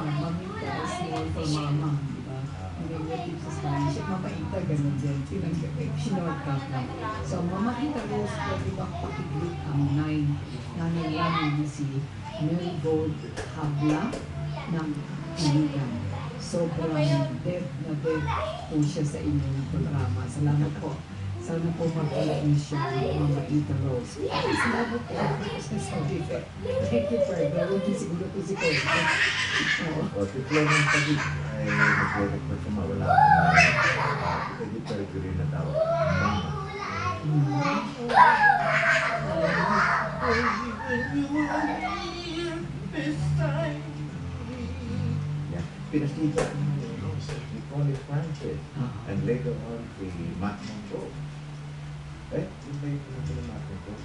mamita is more for mama, di ba? Negative sa Spanish. At mamaita, ganun din. Sinortcut lang. So, mamaita Rose, pwede bang pakiglit ang 9? Nanay namin si Mary Gold Habla ng Piligan. Sobrang dead na dead po siya sa inyong programa. Salamat po. Sana po mag-alin siya Mama Ita Rose. Ay, salamat po. Thank you, Fred. Gawin din siguro po si Coach. O, titlo ng pagit ay nag-work pa siya mawala. Pwede pa rin na tao. Yeah. Pinakita ni Connie Francis and later on si Matt Monroe. Eh, yung may pinakita Matt Monroe.